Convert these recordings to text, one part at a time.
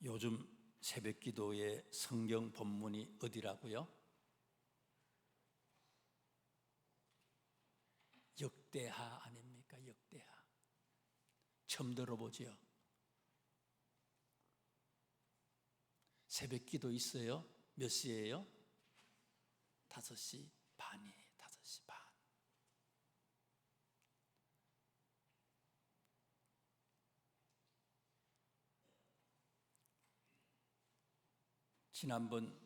요즘 새벽 기도의 성경 본문이 어디라고요? 역대하 아닙니까? 역대하. 처음 들어보지요? 새벽 기도 있어요? 몇 시예요? 5시 반이에요. 5시 반. 지난번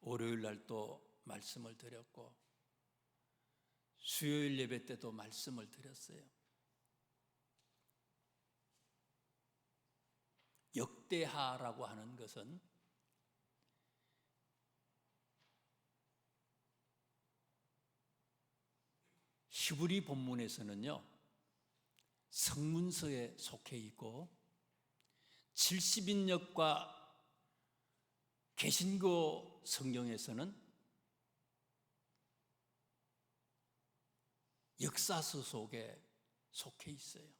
월요일 날 또 말씀을 드렸고 수요일 예배 때도 말씀을 드렸어요. 역대하라고 하는 것은 히브리 본문에서는요, 성문서에 속해 있고 70인역과 개신교 성경에서는 역사서 속에 속해 있어요.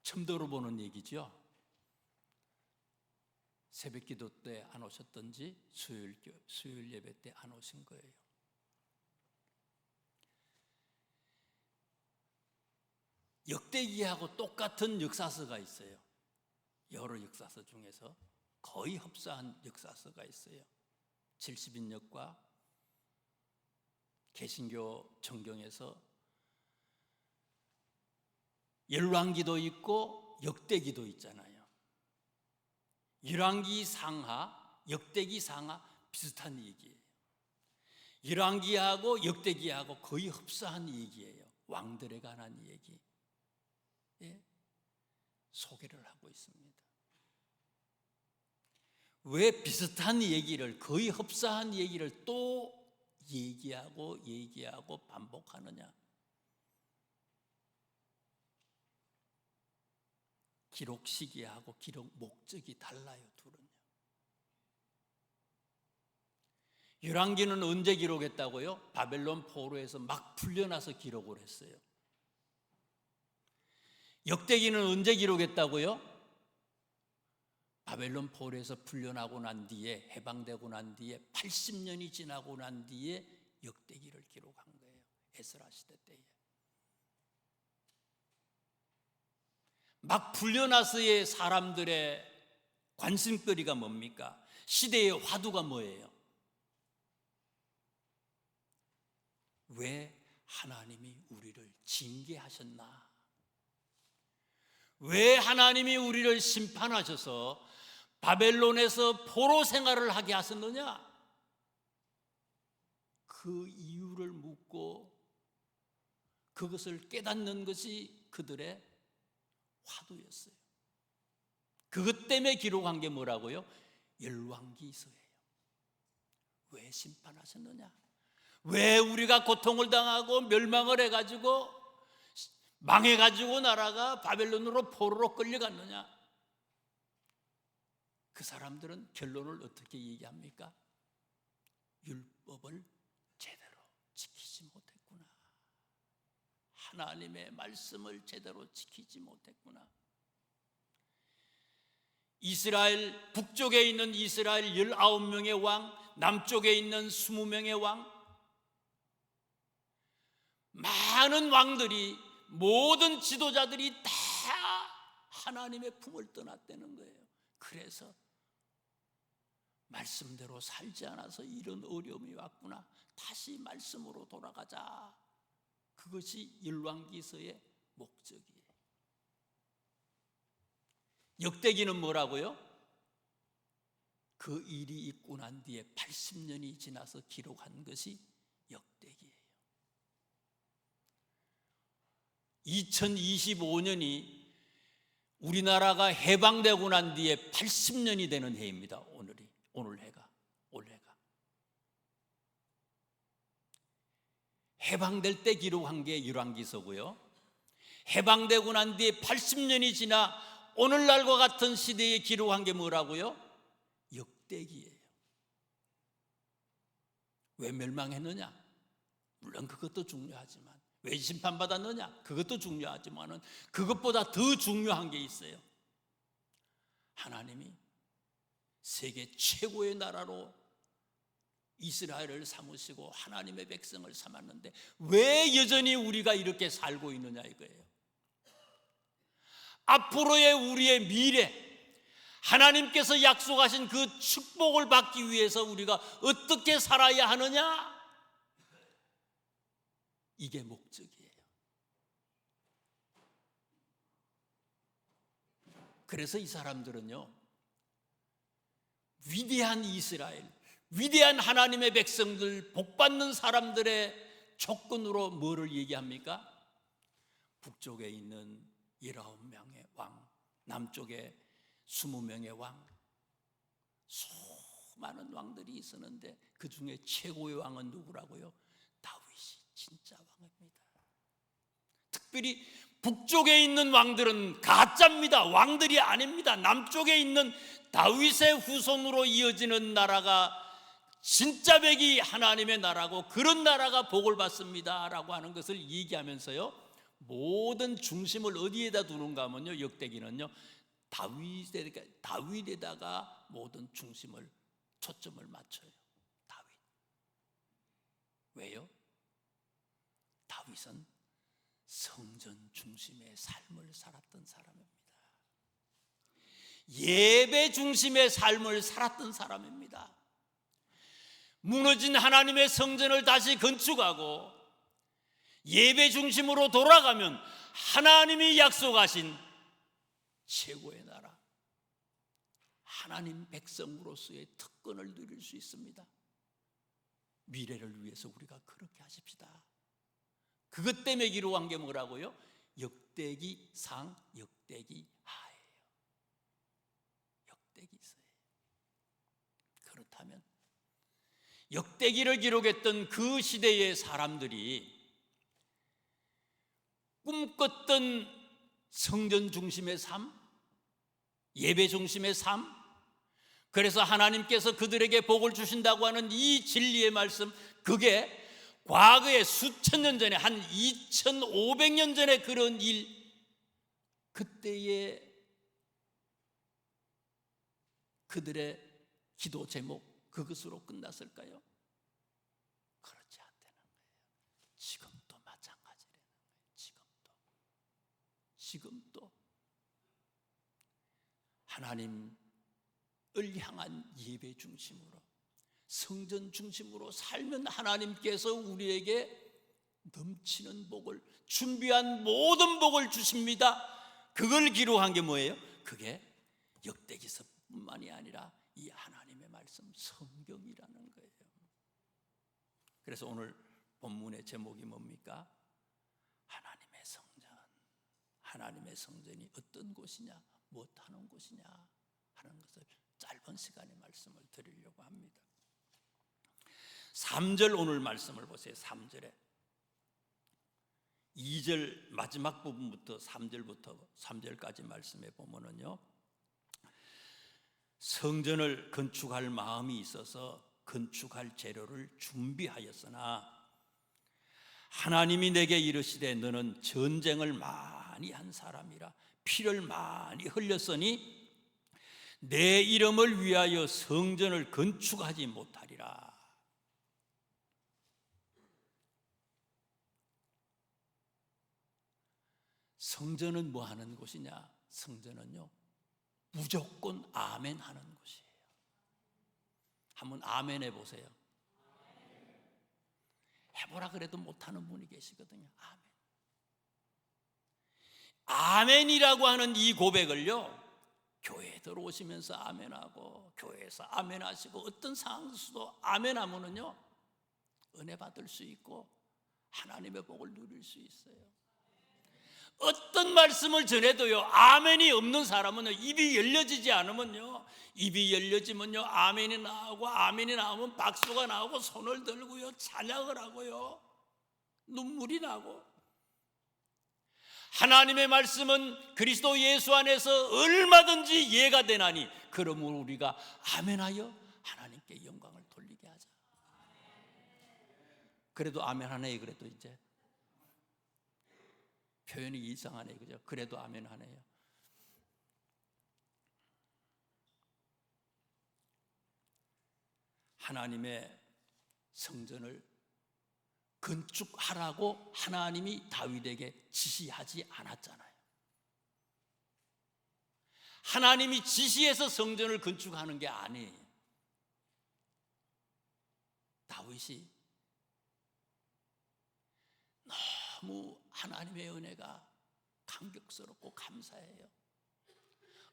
처음 들어보는 얘기죠. 새벽 기도 때 안 오셨던지 수요일 예배 때 안 오신 거예요. 역대기하고 똑같은 역사서가 있어요. 여러 역사서 중에서 거의 흡사한 역사서가 있어요. 70인역과 개신교 정경에서 열왕기도 있고 역대기도 있잖아요. 열왕기 상하, 역대기 상하 비슷한 얘기예요. 열왕기하고 역대기하고 거의 흡사한 얘기예요. 왕들에 관한 얘기. 예? 소개를 하고 있습니다. 왜 비슷한 얘기를, 거의 흡사한 얘기를 또 얘기하고 반복하느냐? 기록 시기하고 기록 목적이 달라요, 둘은요. 열왕기는 언제 기록했다고요? 바벨론 포로에서 막 풀려나서 기록을 했어요. 역대기는 언제 기록했다고요? 바벨론 포로에서 풀려나고 난 뒤에, 해방되고 난 뒤에 80년이 지나고 난 뒤에 역대기를 기록한 거예요. 에스라 시대 때에. 막 풀려나서의 사람들의 관심거리가 뭡니까? 시대의 화두가 뭐예요? 왜 하나님이 우리를 징계하셨나? 왜 하나님이 우리를 심판하셔서 바벨론에서 포로 생활을 하게 하셨느냐? 그 이유를 묻고 그것을 깨닫는 것이 그들의 화두였어요. 그것 때문에 기록한 게 뭐라고요? 열왕기서예요. 왜 심판하셨느냐? 왜 우리가 고통을 당하고 멸망을 해가지고 망해가지고 나라가 바벨론으로 포로로 끌려갔느냐? 그 사람들은 결론을 어떻게 얘기합니까? 율법을 제대로 지키지 못했구나. 하나님의 말씀을 제대로 지키지 못했구나. 이스라엘 북쪽에 있는 이스라엘 19명의 왕, 남쪽에 있는 20명의 왕, 많은 왕들이, 모든 지도자들이 다 하나님의 품을 떠났다는 거예요. 그래서 말씀대로 살지 않아서 이런 어려움이 왔구나. 다시 말씀으로 돌아가자. 그것이 열왕기서의 목적이에요. 역대기는 뭐라고요? 그 일이 있고 난 뒤에 80년이 지나서 기록한 것이 역대기예요. 2025년이 우리나라가 해방되고 난 뒤에 80년이 되는 해입니다. 오늘 해가, 올해가. 해방될 때 기록한 게 열왕기서고요. 해방되고 난 뒤에 80년이 지나 오늘날과 같은 시대에 기록한 게 뭐라고요? 역대기예요. 왜 멸망했느냐? 물론 그것도 중요하지만 왜 심판받았느냐? 그것도 중요하지만은 그것보다 더 중요한 게 있어요. 하나님이 세계 최고의 나라로 이스라엘을 삼으시고 하나님의 백성을 삼았는데 왜 여전히 우리가 이렇게 살고 있느냐 이거예요. 앞으로의 우리의 미래, 하나님께서 약속하신 그 축복을 받기 위해서 우리가 어떻게 살아야 하느냐? 이게 목적이에요. 그래서 이 사람들은요, 위대한 이스라엘, 위대한 하나님의 백성들, 복받는 사람들의 조건으로 뭐를 얘기합니까? 북쪽에 있는 19명의 왕, 남쪽에 20명의 왕, 수많은 왕들이 있었는데 그 중에 최고의 왕은 누구라고요? 다윗이 진짜 왕입니다. 특별히 북쪽에 있는 왕들은 가짜입니다. 왕들이 아닙니다. 남쪽에 있는 다윗의 후손으로 이어지는 나라가 진짜 백이 하나님의 나라고 그런 나라가 복을 받습니다 라고 하는 것을 얘기하면서요, 모든 중심을 어디에다 두는가 하면요, 역대기는요, 다윗에다가 모든 중심을, 초점을 맞춰요. 다윗. 왜요? 다윗은 성전 중심의 삶을 살았던 사람입니다. 예배 중심의 삶을 살았던 사람입니다. 무너진 하나님의 성전을 다시 건축하고 예배 중심으로 돌아가면 하나님이 약속하신 최고의 나라, 하나님 백성으로서의 특권을 누릴 수 있습니다. 미래를 위해서 우리가 그렇게 하십시다. 그것 때문에 기록한 게 뭐라고요? 역대기상, 역대기하예요. 역대기서예요. 그렇다면 역대기를 기록했던 그 시대의 사람들이 꿈꿨던 성전 중심의 삶, 예배 중심의 삶, 그래서 하나님께서 그들에게 복을 주신다고 하는 이 진리의 말씀, 그게 과거에 수천 년 전에, 한 2500년 전에 그런 일, 그때의 그들의 기도 제목, 그것으로 끝났을까요? 그렇지 않다는 거예요. 지금도 마찬가지라는 거예요. 지금도 하나님을 향한 예배 중심으로, 성전 중심으로 살면 하나님께서 우리에게 넘치는 복을, 준비한 모든 복을 주십니다. 그걸 기록한 게 뭐예요? 그게 역대기서뿐만이 아니라 이 하나님의 말씀 성경이라는 거예요. 그래서 오늘 본문의 제목이 뭡니까? 하나님의 성전. 하나님의 성전이 어떤 곳이냐, 무엇하는 곳이냐 하는 것을 짧은 시간에 말씀을 드리려고 합니다. 3절 오늘 말씀을 보세요. 3절에 2절 마지막 부분부터 3절부터 3절까지 말씀에 보면은요, 성전을 건축할 마음이 있어서 건축할 재료를 준비하였으나 하나님이 내게 이르시되 너는 전쟁을 많이 한 사람이라 피를 많이 흘렸으니 내 이름을 위하여 성전을 건축하지 못하리라. 성전은 뭐 하는 곳이냐? 성전은요, 무조건 아멘 하는 곳이에요. 한번 아멘 해보세요. 해보라 그래도 못하는 분이 계시거든요. 아멘. 아멘이라고 하는 이 고백을요, 교회에 들어오시면서 아멘하고 교회에서 아멘하시고 어떤 상황에서도 아멘하면은요, 은혜 받을 수 있고 하나님의 복을 누릴 수 있어요. 어떤 말씀을 전해도요, 아멘이 없는 사람은요, 입이 열려지지 않으면요, 입이 열려지면요, 아멘이 나오고, 아멘이 나오면 박수가 나오고, 손을 들고요, 찬양을 하고요, 눈물이 나고. 하나님의 말씀은 그리스도 예수 안에서 얼마든지 이해가 되나니 그러므로 우리가 아멘하여 하나님께 영광을 돌리게 하자. 그래도 아멘 하네. 그래도 이제 표현이 이상하네요, 그죠? 그래도 아멘 하네요. 하나님의 성전을 건축하라고 하나님이 다윗에게 지시하지 않았잖아요. 하나님이 지시해서 성전을 건축하는 게 아니에요. 다윗이 너무 하나님의 은혜가 감격스럽고 감사해요.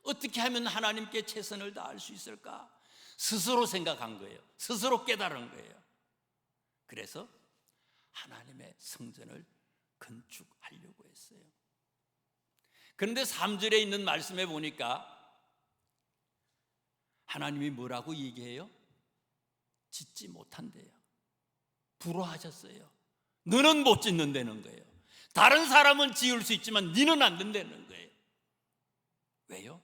어떻게 하면 하나님께 최선을 다할 수 있을까? 스스로 생각한 거예요. 스스로 깨달은 거예요. 그래서 하나님의 성전을 건축하려고 했어요. 그런데 3절에 있는 말씀에 보니까 하나님이 뭐라고 얘기해요? 짓지 못한대요. 불허하셨어요. 너는 못 짓는다는 거예요. 다른 사람은 지을 수 있지만 너는 안 된다는 거예요. 왜요?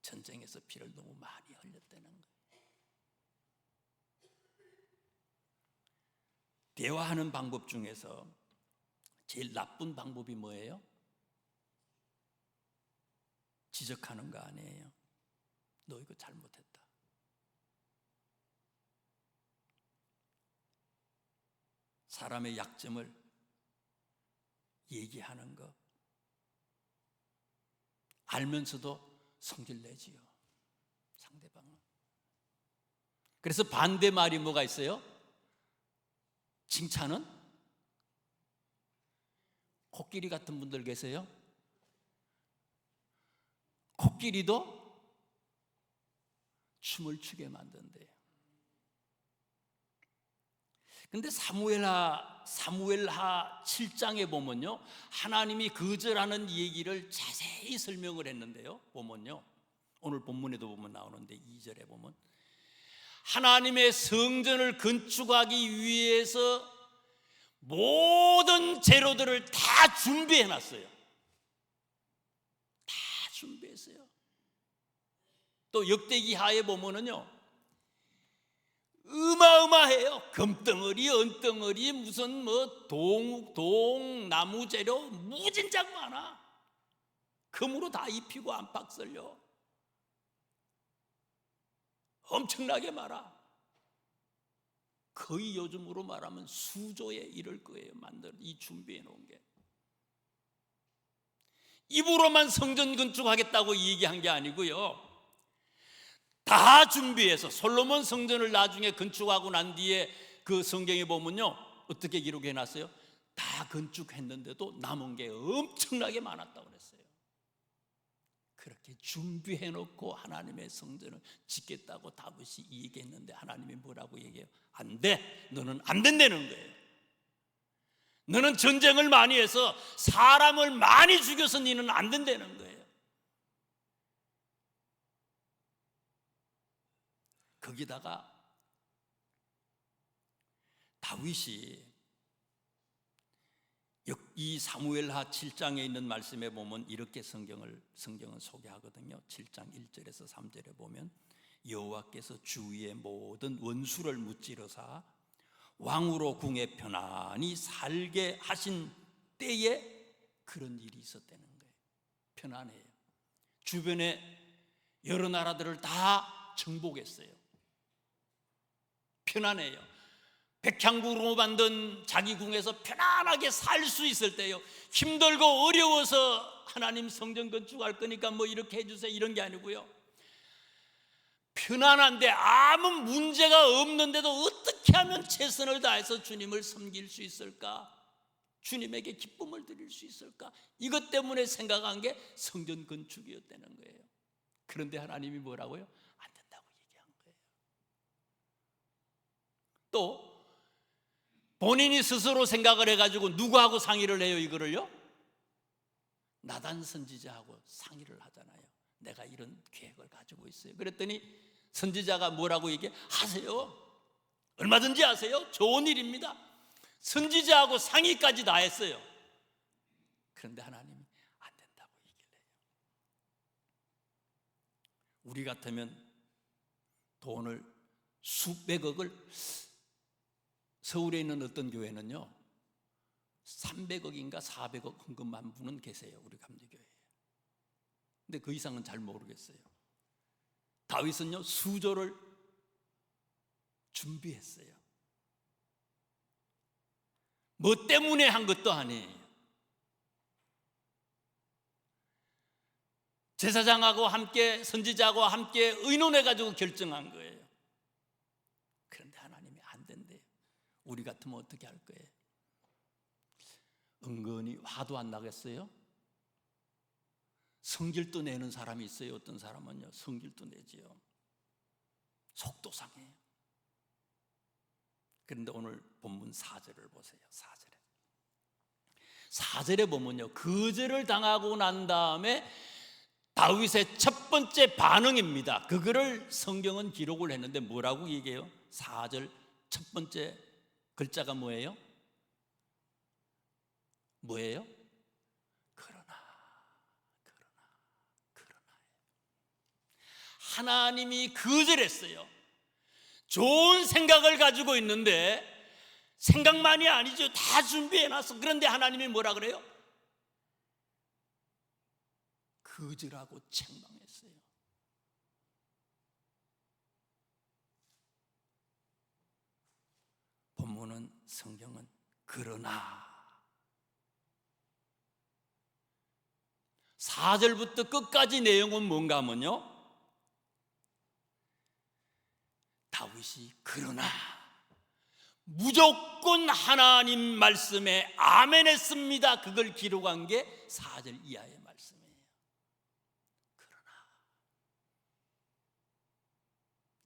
전쟁에서 피를 너무 많이 흘렸다는 거예요. 대화하는 방법 중에서 제일 나쁜 방법이 뭐예요? 지적하는 거 아니에요. 너 이거 잘못했다. 사람의 약점을 얘기하는 거, 알면서도 성질내지요, 상대방은. 그래서 반대말이 뭐가 있어요? 칭찬은 코끼리 같은 분들 계세요? 코끼리도 춤을 추게 만든대요. 근데 사무엘하 7장에 보면요, 하나님이 거절하는 얘기를 자세히 설명을 했는데요, 보면요, 오늘 본문에도 보면 나오는데 2절에 보면 하나님의 성전을 건축하기 위해서 모든 재료들을 다 준비해 놨어요. 다 준비했어요. 또 역대기하에 보면은요, 어마어마해요. 금덩어리, 은덩어리, 무슨 뭐 나무 재료 무진장 많아. 금으로 다 입히고 안팎 썰려. 엄청나게 많아. 거의 요즘으로 말하면 수조에 이를 거예요. 이 준비해 놓은 게. 입으로만 성전 건축하겠다고 얘기한 게 아니고요, 다 준비해서 솔로몬 성전을 나중에 건축하고 난 뒤에 그 성경에 보면요, 어떻게 기록해 놨어요? 다 건축했는데도 남은 게 엄청나게 많았다고 그랬어요. 그렇게 준비해 놓고 하나님의 성전을 짓겠다고 다윗이 얘기했는데 하나님이 뭐라고 얘기해요? 안 돼. 너는 안 된다는 거예요. 너는 전쟁을 많이 해서 사람을 많이 죽여서 너는 안 된다는 거예요. 거기다가 다윗이 이 사무엘하 7장에 있는 말씀에 보면 이렇게 성경은 소개하거든요. 7장 1절에서 3절에 보면 여호와께서 주위의 모든 원수를 무찌르사 왕으로 궁에 편안히 살게 하신 때에 그런 일이 있었다는 거예요. 편안해요. 주변에 여러 나라들을 다 정복했어요. 편안해요. 백향구로 만든 자기 궁에서 편안하게 살 수 있을 때요, 힘들고 어려워서 하나님 성전 건축할 거니까 뭐 이렇게 해주세요 이런 게 아니고요, 편안한데 아무 문제가 없는데도 어떻게 하면 최선을 다해서 주님을 섬길 수 있을까, 주님에게 기쁨을 드릴 수 있을까, 이것 때문에 생각한 게 성전 건축이었다는 거예요. 그런데 하나님이 뭐라고요? 안 된다고 얘기한 거예요. 또 본인이 스스로 생각을 해가지고 누구하고 상의를 해요? 이거를요, 나단 선지자하고 상의를 하잖아요. 내가 이런 계획을 가지고 있어요. 그랬더니 선지자가 뭐라고 얘기해? 하세요. 얼마든지 하세요. 좋은 일입니다. 선지자하고 상의까지 다 했어요. 그런데 하나님이 안 된다고 얘기를 해요. 우리 같으면 돈을 수백억을, 서울에 있는 어떤 교회는요 300억인가 400억 헌금한 분은 계세요, 우리 감리교회에. 근데 그 이상은 잘 모르겠어요. 다윗은요, 수조를 준비했어요. 뭐 때문에 한 것도 아니에요. 제사장하고 함께, 선지자하고 함께 의논해가지고 결정한 거예요. 그런데 하나님이 안 된대요. 우리 같으면 어떻게 할 거예요? 은근히 화도 안 나겠어요? 성질도 내는 사람이 있어요. 어떤 사람은요, 성질도 내지요. 속도 상해요. 그런데 오늘 본문 4절을 보세요. 4절에 보면요, 거절을 당하고 난 다음에 다윗의 첫 번째 반응입니다. 그거를 성경은 기록을 했는데 뭐라고 얘기해요? 4절 첫 번째 글자가 뭐예요? 뭐예요? 그러나. 하나님이 거절했어요. 좋은 생각을 가지고 있는데, 생각만이 아니죠, 다 준비해놨어. 그런데 하나님이 뭐라 그래요? 거절하고 책망했어요. 본문은, 성경은 그러나 4절부터 끝까지 내용은 뭔가 하면요, 다윗이 그러나 무조건 하나님 말씀에 아멘했습니다. 그걸 기록한 게 4절 이하의 말씀이에요. 그러나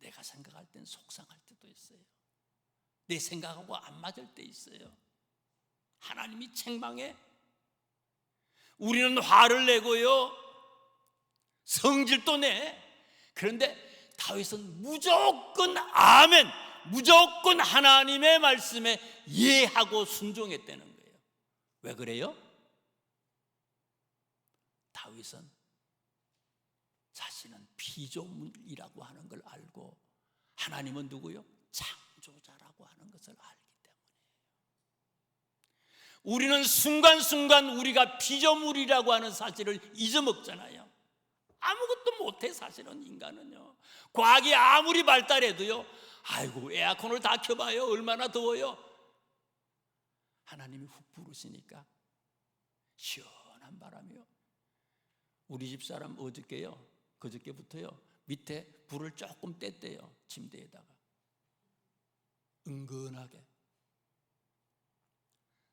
내가 생각할 땐 속상할 때도 있어요. 내 생각하고 안 맞을 때 있어요. 하나님이 책망해. 우리는 화를 내고요, 성질도 내. 그런데 다윗은 무조건 아멘, 무조건 하나님의 말씀에 예하고 순종했다는 거예요. 왜 그래요? 다윗은 자신은 피조물이라고 하는 걸 알고, 하나님은 누구요? 창조자라고 하는 것을 알기 때문이에요. 우리는 순간순간 우리가 피조물이라고 하는 사실을 잊어먹잖아요. 아무것도 못해. 사실은 인간은요, 과학이 아무리 발달해도요, 아이고 에어컨을 다 켜봐요, 얼마나 더워요. 하나님이 훅 부르시니까 시원한 바람이요. 우리 집사람 그저께부터요, 밑에 불을 조금 뗐대요, 침대에다가. 은근하게.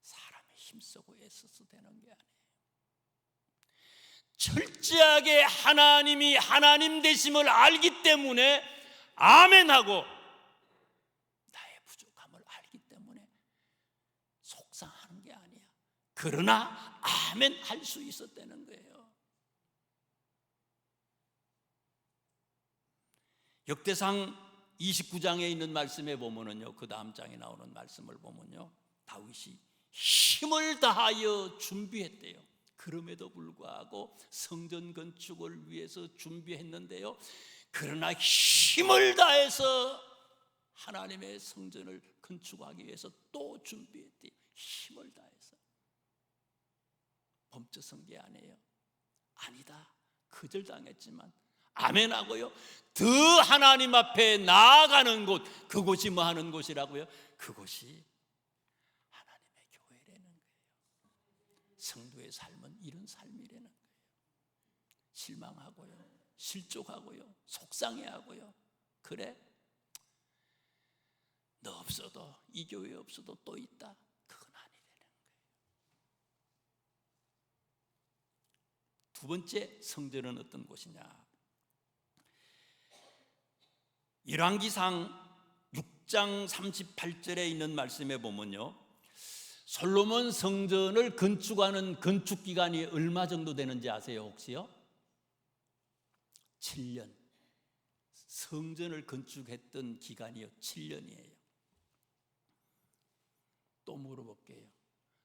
사람이 힘쓰고 애써서 되는 게 아니에요. 철저하게 하나님이 하나님 되심을 알기 때문에 아멘하고, 나의 부족함을 알기 때문에 속상하는 게 아니야. 그러나 아멘 할 수 있었다는 거예요. 역대상 29장에 있는 말씀에 보면은요, 그 다음 장에 나오는 말씀을 보면요, 다윗이 힘을 다하여 준비했대요. 그럼에도 불구하고 성전 건축을 위해서 준비했는데요, 그러나 힘을 다해서 하나님의 성전을 건축하기 위해서 또 준비했대요. 힘을 다해서. 범죄한 게 아니에요. 아니다, 거절당했지만 아멘하고요, 더 하나님 앞에 나아가는 곳, 그곳이 뭐 하는 곳이라고요? 그곳이 하나님의 교회라는 거예요. 성도의 삶은 이런 삶이라는 거예요. 실망하고요, 실족하고요, 속상해하고요, 그래? 너 없어도, 이 교회 없어도 또 있다, 그건 아니라는 거예요. 두 번째, 성전은 어떤 곳이냐? 열왕기상 6장 38절에 있는 말씀에 보면요, 솔로몬 성전을 건축하는 건축 기간이 얼마 정도 되는지 아세요, 혹시요? 7년. 성전을 건축했던 기간이요, 7년이에요. 또 물어볼게요.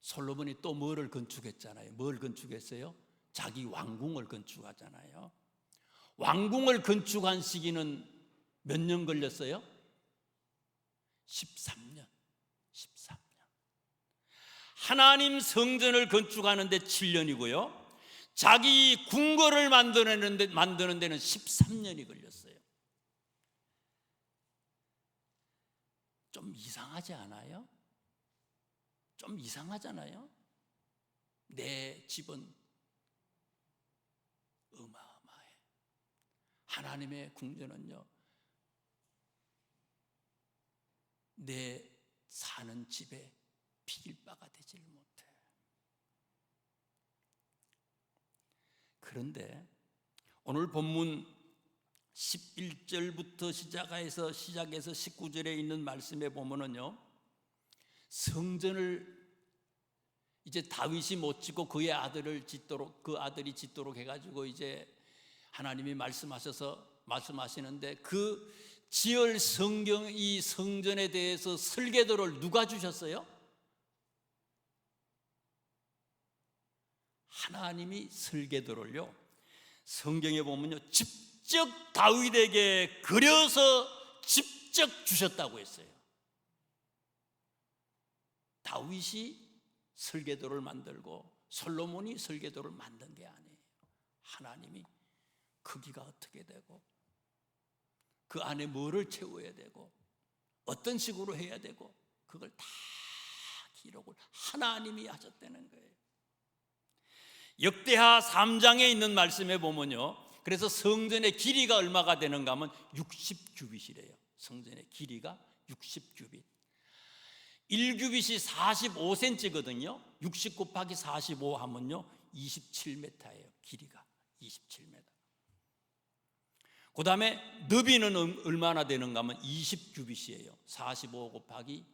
솔로몬이 또 뭐를 건축했잖아요. 뭘 건축했어요? 자기 왕궁을 건축하잖아요. 왕궁을 건축한 시기는 몇 년 걸렸어요? 13년. 하나님 성전을 건축하는데 7년이고요. 자기 궁궐을 만드는 데는 13년이 걸렸어요. 좀 이상하지 않아요? 좀 이상하잖아요? 내 집은 어마어마해. 하나님의 궁전은요, 내 사는 집에 비길 바가 되질 못해. 그런데 오늘 본문 11절부터 시작해서 19절에 있는 말씀에 보면은요, 성전을 이제 다윗이 못 짓고 그 아들이 짓도록 해가지고 이제 하나님이 말씀하시는데, 그 지을 이 성전에 대해서 설계도를 누가 주셨어요? 하나님이 설계도를요, 성경에 보면요, 직접 다윗에게 그려서 직접 주셨다고 했어요. 다윗이 설계도를 만들고 솔로몬이 설계도를 만든 게 아니에요. 하나님이 크기가 어떻게 되고 그 안에 뭐를 채워야 되고 어떤 식으로 해야 되고 그걸 다 기록을 하나님이 하셨다는 거예요. 역대하 3장에 있는 말씀에 보면요, 그래서 성전의 길이가 얼마가 되는가 하면 60규빗이래요. 성전의 길이가 60규빗. 1규빗이 45cm거든요. 60 곱하기 45 하면요 27m예요. 길이가 27m. 그 다음에 너비는 얼마나 되는가 하면 20규빗이에요. 45 곱하기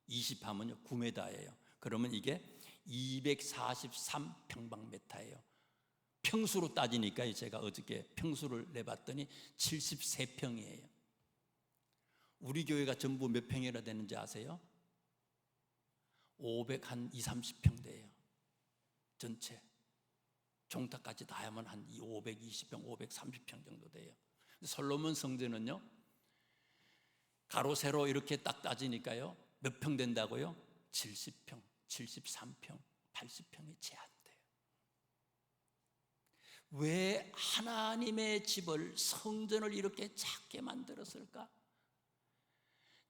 20 하면요 9m예요. 그러면 이게 243평방미터예요. 평수로 따지니까 제가 어저께 평수를 내봤더니 73평이에요. 우리 교회가 전부 몇 평이나 되는지 아세요? 530평 돼요. 전체 종탑까지 다 하면 한 520평, 530평 정도 돼요. 솔로몬 성전은요, 가로 세로 이렇게 딱 따지니까요 몇 평 된다고요? 70평, 73평, 80평이 제한돼요. 왜 하나님의 집을, 성전을 이렇게 작게 만들었을까?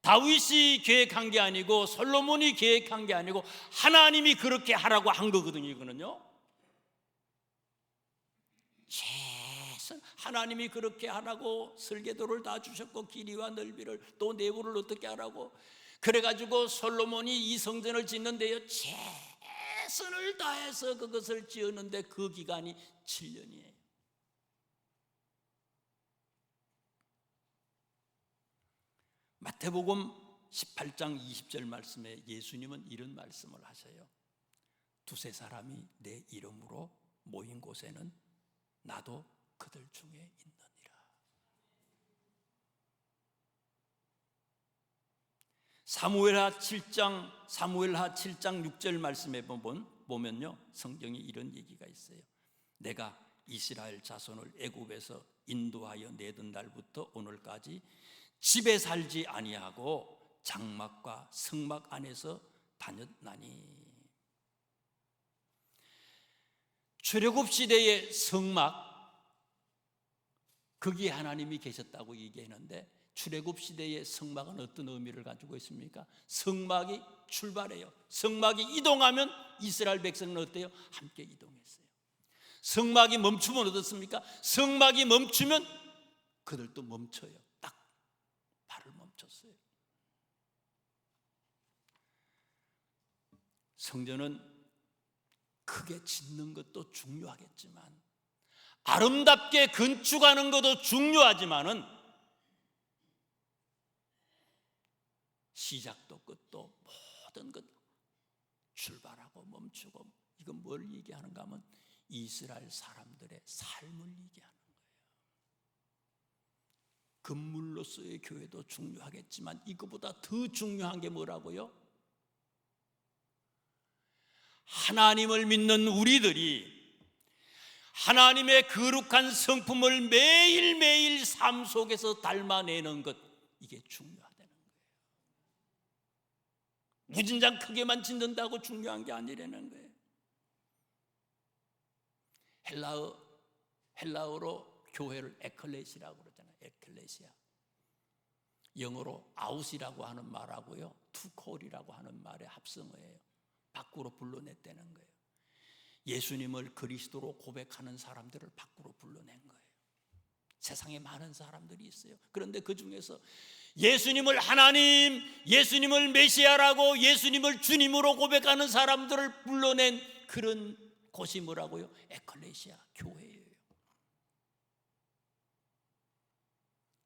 다윗이 계획한 게 아니고 솔로몬이 계획한 게 아니고 하나님이 그렇게 하라고 한 거거든요. 이거는요, 최선 하나님이 그렇게 하라고 설계도를 다 주셨고 길이와 넓이를 또 내부를 어떻게 하라고 그래가지고 솔로몬이 이 성전을 짓는데요 최선을 다해서 그것을 지었는데 그 기간이 7년이에요. 마태복음 18장 20절 말씀에 예수님은 이런 말씀을 하셔요. 두세 사람이 내 이름으로 모인 곳에는 나도 그들 중에 있느니라. 사무엘하 7장 6절 말씀에 보면요 성경에 이런 얘기가 있어요. 내가 이스라엘 자손을 애굽에서 인도하여 내던 날부터 오늘까지 집에 살지 아니하고 장막과 성막 안에서 다녔나니. 출애굽 시대의 성막, 거기에 하나님이 계셨다고 얘기했는데 출애굽 시대의 성막은 어떤 의미를 가지고 있습니까? 성막이 출발해요. 성막이 이동하면 이스라엘 백성은 어때요? 함께 이동했어요. 성막이 멈추면 어떻습니까? 성막이 멈추면 그들도 멈춰요. 딱 발을 멈췄어요. 성전은 크게 짓는 것도 중요하겠지만 아름답게 건축하는 것도 중요하지만은 시작도 끝도 모든 것 출발하고 멈추고, 이건 뭘 얘기하는가 하면 이스라엘 사람들의 삶을 얘기하는 거예요. 건물로서의 교회도 중요하겠지만 이거보다 더 중요한 게 뭐라고요? 하나님을 믿는 우리들이 하나님의 거룩한 성품을 매일매일 삶 속에서 닮아내는 것, 이게 중요하다는 거예요. 무진장 크게만 짓는다고 중요한 게 아니라는 거예요. 헬라어로 교회를 에클레시라고 그러잖아요. 에클레시아. 영어로 아웃이라고 하는 말하고요, 투콜이라고 하는 말의 합성어예요. 밖으로 불러냈다는 거예요. 예수님을 그리스도로 고백하는 사람들을 밖으로 불러낸 거예요. 세상에 많은 사람들이 있어요. 그런데 그 중에서 예수님을 하나님, 예수님을 메시아라고, 예수님을 주님으로 고백하는 사람들을 불러낸 그런 곳이 뭐라고요? 에클레시아, 교회예요.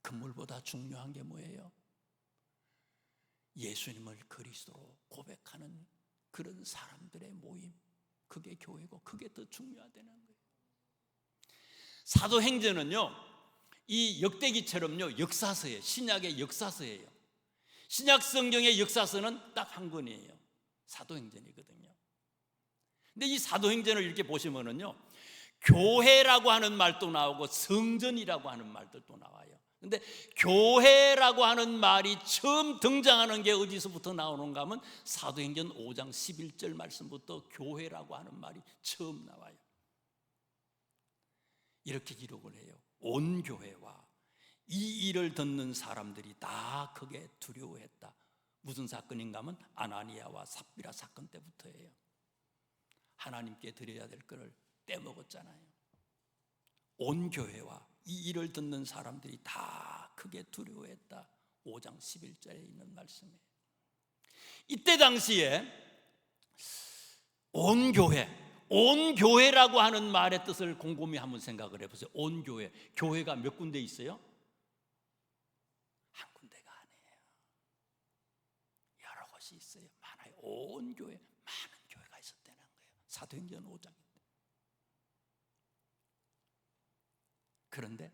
건물보다 중요한 게 뭐예요? 예수님을 그리스도로 고백하는 그런 사람들의 모임, 그게 교회고, 그게 더 중요하다는 거예요. 사도행전은요, 이 역대기처럼요, 역사서예요. 신약의 역사서예요. 신약 성경의 역사서는 딱 한 권이에요. 사도행전이거든요. 근데 이 사도행전을 이렇게 보시면은요, 교회라고 하는 말도 나오고 성전이라고 하는 말들도 나와요. 근데 교회라고 하는 말이 처음 등장하는 게 어디서부터 나오는가 하면 사도행전 5장 11절 말씀부터 교회라고 하는 말이 처음 나와요. 이렇게 기록을 해요. 온 교회와 이 일을 듣는 사람들이 다 크게 두려워했다. 무슨 사건인가 하면 아나니아와 삽비라 사건 때부터예요. 하나님께 드려야 될 것을 떼먹었잖아요. 온 교회와 이 일을 듣는 사람들이 다 크게 두려워했다. 5장 11절에 있는 말씀이에요. 이때 당시에 온 교회라고 하는 말의 뜻을 곰곰이 한번 생각을 해보세요. 온 교회, 교회가 몇 군데 있어요? 한 군데가 아니에요. 여러 곳이 있어요. 많아요. 온 교회, 많은 교회가 있었다는 거예요. 사도행전 5장인데. 그런데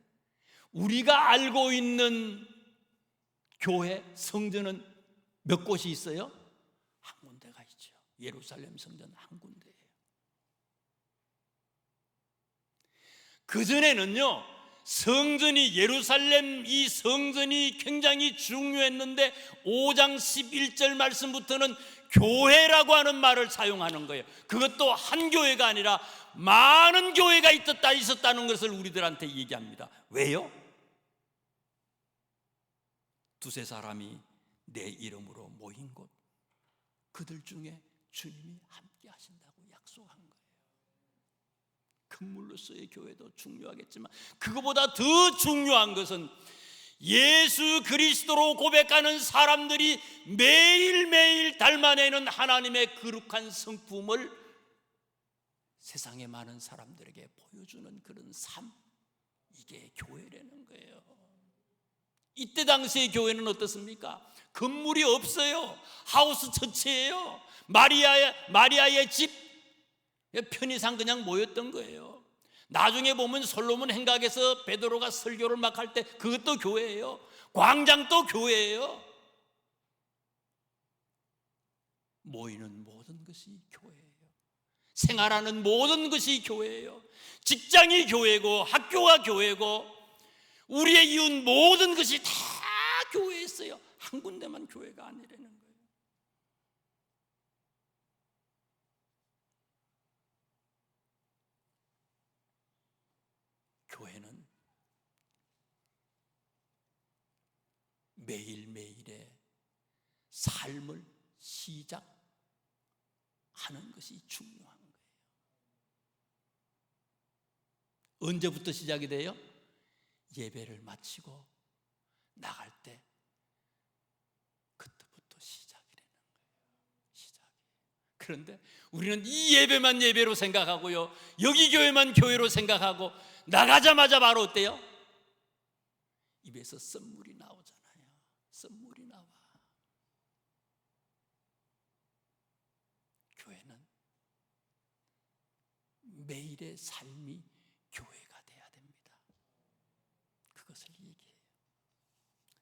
우리가 알고 있는 교회, 성전은 몇 곳이 있어요? 한 군데가 있죠. 예루살렘 성전 한 군데예요. 그전에는요, 성전이, 예루살렘 이 성전이 굉장히 중요했는데 5장 11절 말씀부터는 교회라고 하는 말을 사용하는 거예요. 그것도 한 교회가 아니라 많은 교회가 있었다는 것을 우리들한테 얘기합니다. 왜요? 두세 사람이 내 이름으로 모인 곳, 그들 중에 주님이 함께 하신다고 약속한 거예요. 건물로서의 교회도 중요하겠지만 그거보다 더 중요한 것은 예수 그리스도로 고백하는 사람들이 매일매일 닮아내는 하나님의 거룩한 성품을 세상의 많은 사람들에게 보여주는 그런 삶, 이게 교회라는 거예요. 이때 당시의 교회는 어떻습니까? 건물이 없어요. 하우스 처치예요. 마리아의 집 편의상 그냥 모였던 거예요. 나중에 보면 솔로몬 행각에서 베드로가 설교를 막 할 때 그것도 교회예요. 광장도 교회예요. 모이는 모든 것이 교회예요. 생활하는 모든 것이 교회예요. 직장이 교회고 학교가 교회고 우리의 이웃 모든 것이 다 교회에 있어요. 한 군데만 교회가 아니라는 거예요. 교회는 매일매일의 삶을 시작하는 것이 중요한 거예요. 언제부터 시작이 돼요? 예배를 마치고 나갈 때 그때부터 시작이라는 거예요. 시작이에요. 그런데 우리는 이 예배만 예배로 생각하고요, 여기 교회만 교회로 생각하고 나가자마자 바로 어때요? 입에서 썸물이 나오잖아요. 썸물이 나와. 교회는 매일의 삶이 교회가 돼야 됩니다. 그것을 얘기해요.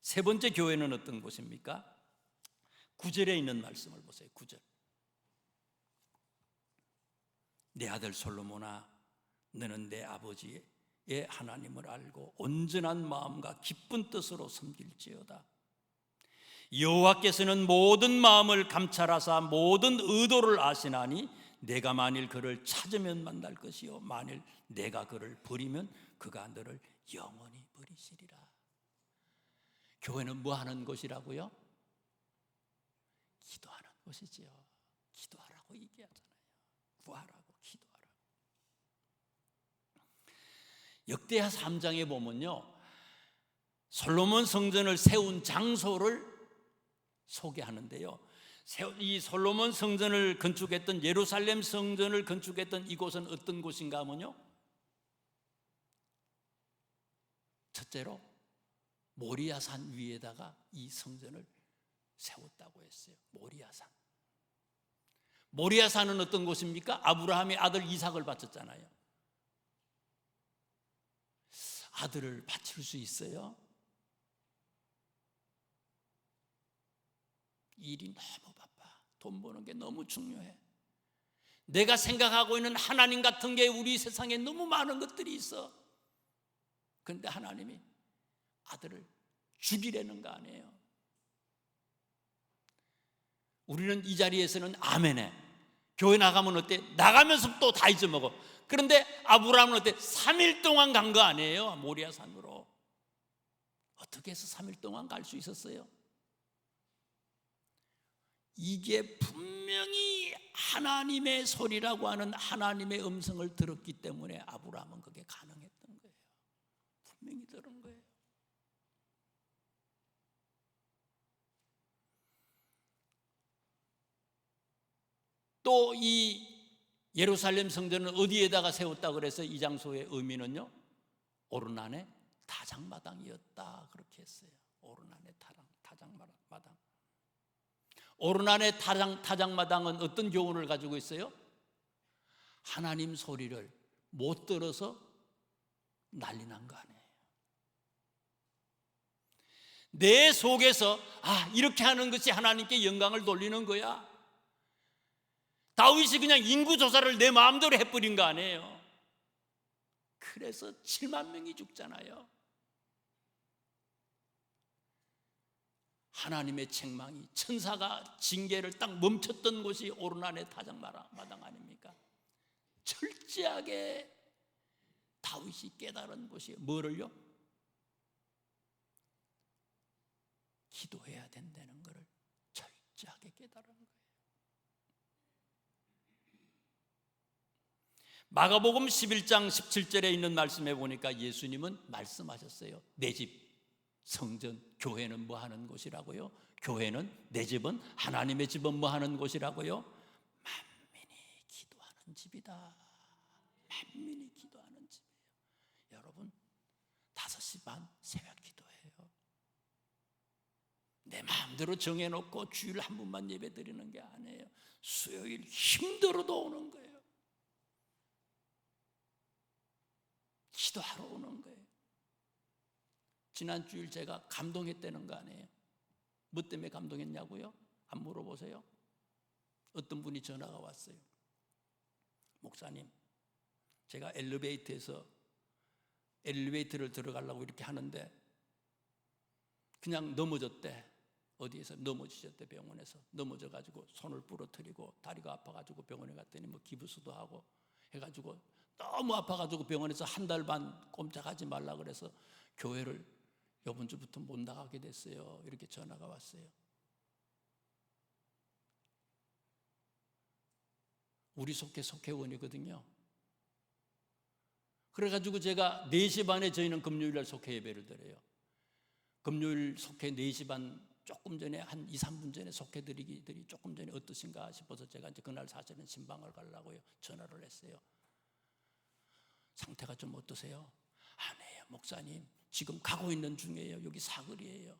세 번째 교회는 어떤 곳입니까? 9절에 있는 말씀을 보세요. 9절. 내 아들 솔로몬아, 너는 내 아버지의 하나님을 알고 온전한 마음과 기쁜 뜻으로 섬길지어다. 여호와께서는 모든 마음을 감찰하사 모든 의도를 아시나니 내가 만일 그를 찾으면 만날 것이요 만일 내가 그를 버리면 그가 너를 영원히 버리시리라. 교회는 뭐 하는 곳이라고요? 기도하는 곳이지요. 기도하라고 얘기하잖아요. 구하라고, 기도하라고. 역대하 3장에 보면요, 솔로몬 성전을 세운 장소를 소개하는데요, 이 솔로몬 성전을 건축했던, 예루살렘 성전을 건축했던 이곳은 어떤 곳인가 하면요, 첫째로 모리아산 위에다가 이 성전을 세웠다고 했어요. 모리아산. 모리아산은 어떤 곳입니까? 아브라함이 아들 이삭을 바쳤잖아요. 아들을 바칠 수 있어요? 일이 너무 바빠. 돈 버는 게 너무 중요해. 내가 생각하고 있는 하나님 같은 게 우리 세상에 너무 많은 것들이 있어. 그런데 하나님이 아들을 죽이려는 거 아니에요. 우리는 이 자리에서는 아멘해. 교회 나가면 어때? 나가면서 또 다 잊어먹어. 그런데 아브라함은 어때? 3일 동안 간 거 아니에요? 모리아산으로. 어떻게 해서 3일 동안 갈 수 있었어요? 이게 분명히 하나님의 소리라고 하는 하나님의 음성을 들었기 때문에 아브라함은 그게 가능했던 거예요. 분명히 들은 거예요. 또 이 예루살렘 성전은 어디에다가 세웠다 그래서 이 장소의 의미는요, 오르난의 타작마당이었다 그렇게 했어요. 오르난의 타작마당. 오르난의 타작마당은 어떤 교훈을 가지고 있어요? 하나님 소리를 못 들어서 난리 난 거 아니에요. 내 속에서 이렇게 하는 것이 하나님께 영광을 돌리는 거야. 다윗이 그냥 인구조사를 내 마음대로 해버린 거 아니에요. 그래서 7만 명이 죽잖아요. 하나님의 책망이, 천사가 징계를 딱 멈췄던 곳이 오르난의 타작마당 아닙니까? 철저하게 다윗이 깨달은 곳이 뭐를요? 기도해야 된다는 것을 철저하게 깨달은 거예요. 마가복음 11장 17절에 있는 말씀에 보니까 예수님은 말씀하셨어요. 내 집, 성전, 교회는 뭐 하는 곳이라고요? 교회는, 내 집은, 하나님의 집은 뭐 하는 곳이라고요? 만민이 기도하는 집이다. 만민이 기도하는 집이에요. 여러분, 5시 반 새벽 기도해요. 내 마음대로 정해놓고 주일 한 번만 예배 드리는 게 아니에요. 수요일 힘들어도 오는 거예요. 기도하러 오는 거예요. 지난 주일 제가 감동했다는 거 아니에요? 뭐 때문에 감동했냐고요? 안 물어보세요? 어떤 분이 전화가 왔어요. 목사님, 제가 엘리베이터를 들어가려고 이렇게 하는데 그냥 넘어졌대. 어디에서 넘어지셨대. 병원에서 넘어져가지고 손을 부러뜨리고 다리가 아파가지고 병원에 갔더니 뭐 기부스도 하고 해가지고 너무 아파가지고 병원에서 한 달 반 꼼짝하지 말라 그래서 교회를 이번 주부터 못 나가게 됐어요. 이렇게 전화가 왔어요. 우리 속회원이거든요. 그래가지고 제가 4시 반에 저희는 금요일날 속회 예배를 드려요. 금요일 속회 4시 반 조금 전에 한 2, 3분 전에 속회 드리기들이 조금 전에 어떠신가 싶어서 제가 이제 그날 사실은 신방을 가려고요 전화를 했어요. 상태가 좀 어떠세요? 아니에요, 목사님. 지금 가고 있는 중이에요. 여기 사거리예요.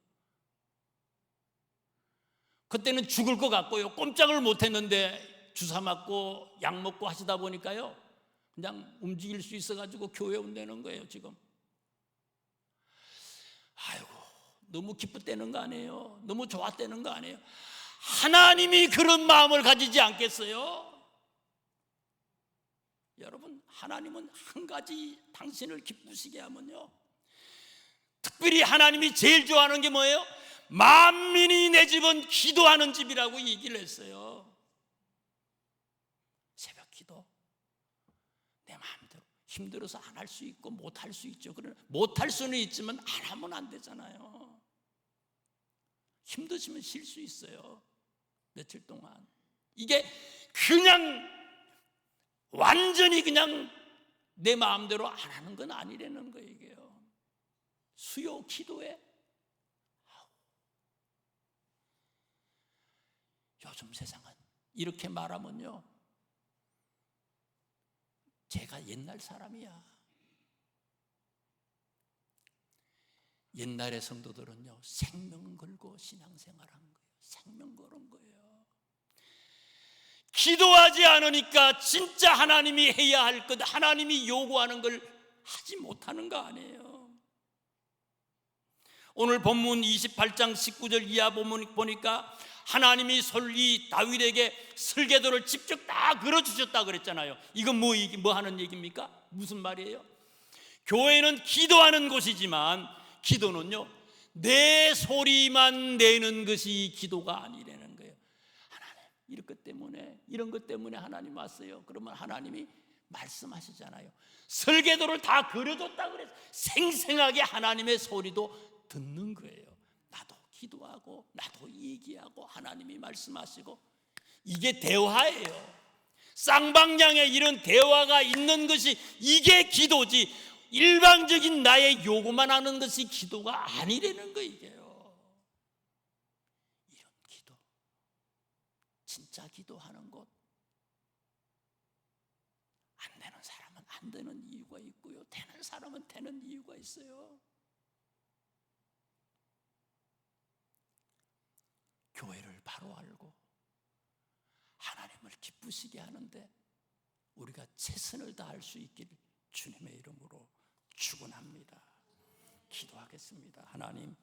그때는 죽을 것 같고요. 꼼짝을 못 했는데 주사 맞고 약 먹고 하시다 보니까요. 그냥 움직일 수 있어가지고 교회 온다는 거예요, 지금. 아이고, 너무 기뻤다는 거 아니에요? 너무 좋았다는 거 아니에요? 하나님이 그런 마음을 가지지 않겠어요? 여러분, 하나님은 한 가지 당신을 기쁘시게 하면요, 특별히 하나님이 제일 좋아하는 게 뭐예요? 만민이 내 집은 기도하는 집이라고 얘기를 했어요. 새벽 기도. 내 마음대로 힘들어서 안 할 수 있고 못 할 수 있죠. 그러나 못 할 수는 있지만 안 하면 안 되잖아요. 힘드시면 쉴 수 있어요. 며칠 동안. 이게 그냥 완전히 그냥 내 마음대로 안 하는 건 아니라는 거예요. 이게요. 수요 기도에 요즘 세상은 이렇게 말하면요, 제가 옛날 사람이야. 옛날의 성도들은요, 생명 걸고 신앙생활한 거예요. 생명 걸은 거예요. 기도하지 않으니까 진짜 하나님이 해야 할 것, 하나님이 요구하는 걸 하지 못하는 거 아니에요. 오늘 본문 28장 19절 이하 본문 보니까 하나님이 솔리 다윗에게 설계도를 직접 다 그려주셨다 그랬잖아요. 이건 뭐 하는 얘기입니까? 무슨 말이에요? 교회는 기도하는 곳이지만 기도는요, 내 소리만 내는 것이 기도가 아니라는 거예요. 하나님, 이런 것 때문에 하나님 왔어요. 그러면 하나님이 말씀하시잖아요. 설계도를 다 그려줬다 그래서 생생하게 하나님의 소리도 듣는 거예요. 나도 기도하고 나도 얘기하고 하나님이 말씀하시고, 이게 대화예요. 쌍방향에 이런 대화가 있는 것이 이게 기도지, 일방적인 나의 요구만 하는 것이 기도가 아니라는 거. 이게요. 이런 기도, 진짜 기도하는 곳, 안 되는 사람은 안 되는 이유가 있고요, 되는 사람은 되는 이유가 있어요. 교회를 바로 알고 하나님을 기쁘시게 하는데 우리가 최선을 다할 수 있기를 주님의 이름으로 축원합니다. 기도하겠습니다. 하나님,